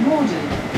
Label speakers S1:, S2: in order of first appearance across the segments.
S1: Morden.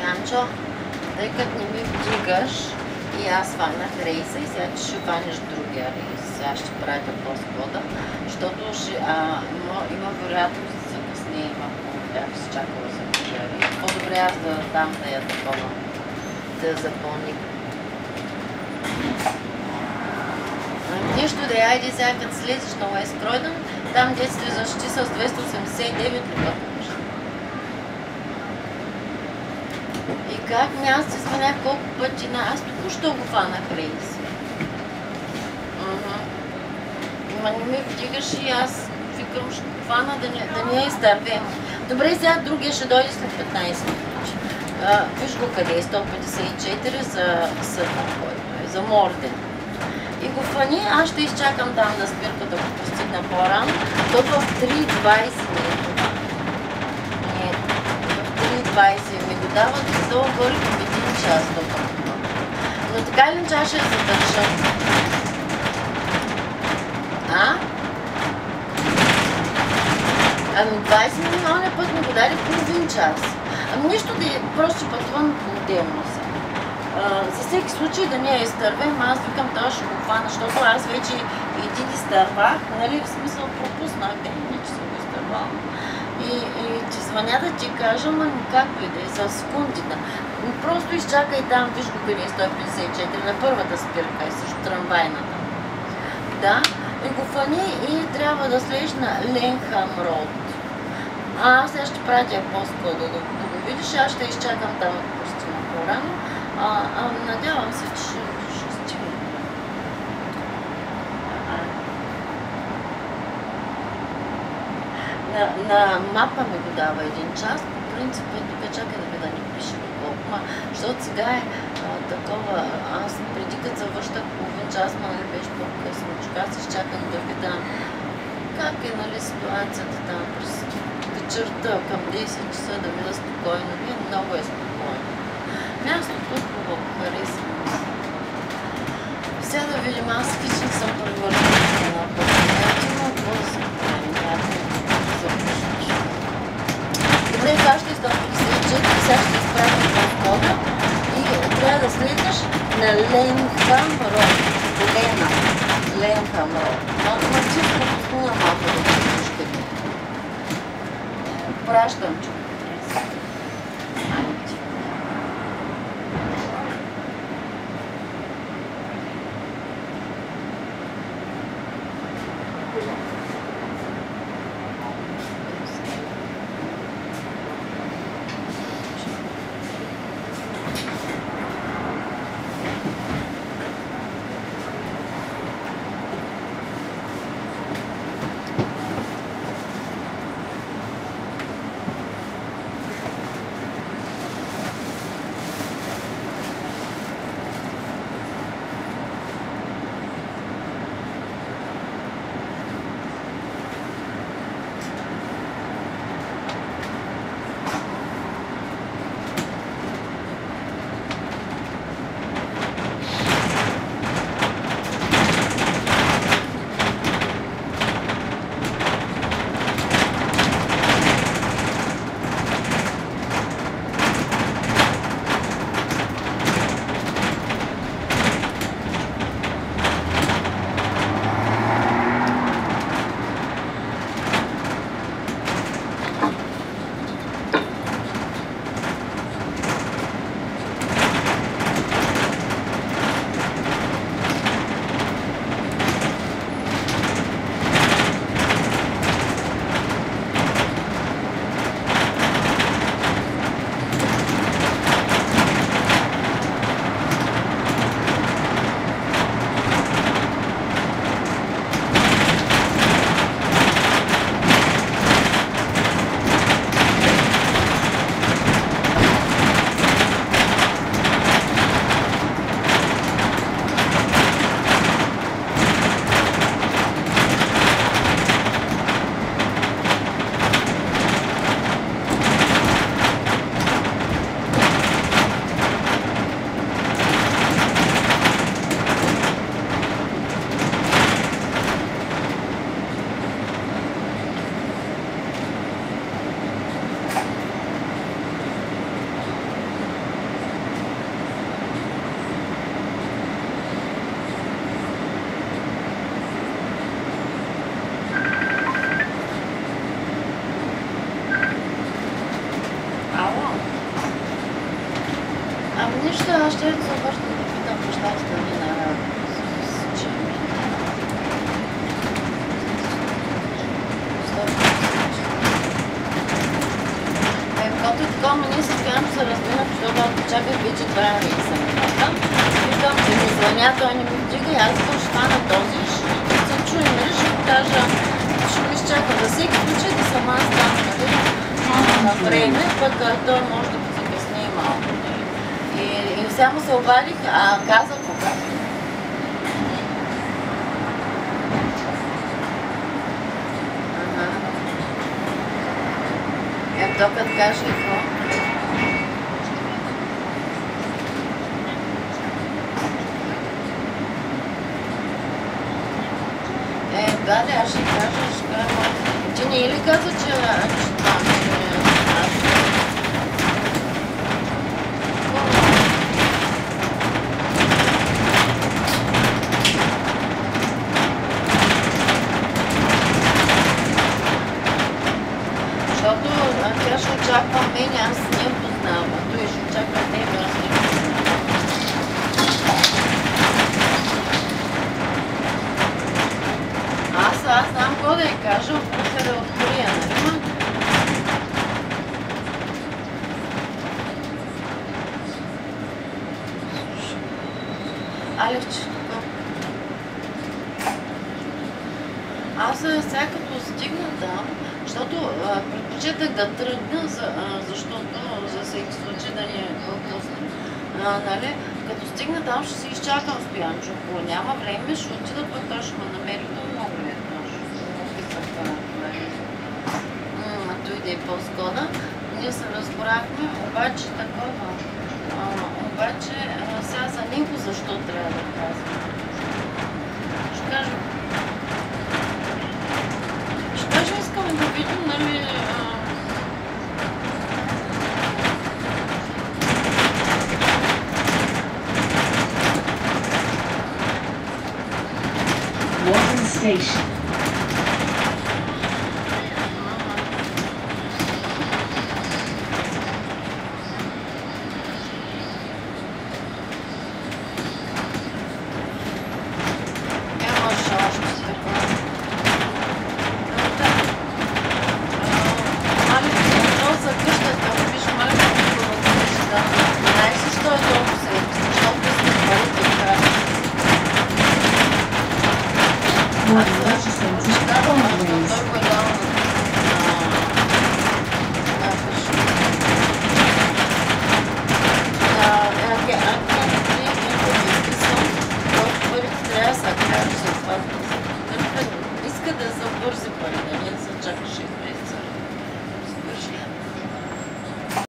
S2: Янчо, тъй като не ми вдигаш и аз фанах рейса и сега ще фанеш другия рейс. Сега ще правя по-скода, защото има вероятност да се закъснеем, ако бях се чакала за другия рейс. По-добре аз да дам да я такова, да я запълни. Нищо да я, айде сега като слезеш на Уест Кройдън, там детството защити с 289 лева. И как ми аз се звънях колко пъти на... Аз току-що го фанах рейс. Ма не ми вдигаш и аз викам, ще го фана да не я изтърпем. Добре, сега другия ще дойде след 15 минути. Виж го къде е, 154 за съдна, който е, за Морден. И го фани, аз ще изчакам там да спирка да го постигна по-рано. То в 3.20 ми е това. В 3.20 ми го дават и долу горе към 1 час това. Но така или иначе ще я задържа. Ами 20 минималния път ми го даде половин час. Ами нищо да е, просто ще пътувам по-отделно се. За всеки случай да не я изтървем, аз викам това ще го хвана, защото аз вече един изтървах, нали, в смисъл пропуснах, не че съм го изтървала. И и ти звъня да ти кажа, ама както и да е, за секунди, да. Просто изчакай там, виж го къде е 154, на първата спирка е също трамвайната. Да, и го фани и трябва да слезеш на Ленхам Роуд. Аз сега ще пратя по-скоро да го видиш, аз ще изчакам там пустимо по-рано. Надявам се, че ще стигне. На мапа ми го дава един час, по принцип е тук, чакай да видя, не пише колко, защото сега е такова, аз преди като завършах половин час, нали беше по-късно, аз изчаках да видя как е, нали, ситуацията там през вечерта към 10 часа да мина спокойно, много е спокойно. Мястото хубаво, харесва. Сега да видим, аз хищник съм превършена на пътя, но бързо, добре, това ще изтопи след 4, сега ще изправим по-скоро и трябва да следваш на Ленхам Роуд. Ленхам Роуд. Ама чисто пускуна малко да чуваш къде. Пращам, че нищо, аз ще завършна да питам нещата да ми наравят. Когато е такова, ние се стоянно се разминах, защото ако чаках вече 2 минута. Виждам, че ми звъня, той не ми вдига и аз ще стана този, ще се чуем, ще го кажа, ще ми изчака за всеки случай да съм аз там, нали? На време, пък той може да закъсне и малко. И сега му се обадих, каза кога. Ето като каже и какво? Да, аз ще кажа, ти не е ли каза, че това очаква мене, аз не познавам. Той ще очаква тебе, аз не познавам. Аз знам какво да я кажа, после да открия, нали? Алевче, аз сега като стигна там, защото предпочитах да тръгна, защото за всеки случай да ни е по-късно. Нали? Като стигна там, ще си изчакам Стоянчо. Ако няма време, ще отида пък, той ще ме намери. То много е той да е по-скода. Ние се разбрахме, обаче такова. Обаче сега за него защо трябва да казвам? Ще кажа, искам да видим, нали,
S1: Walton Station. One emergency,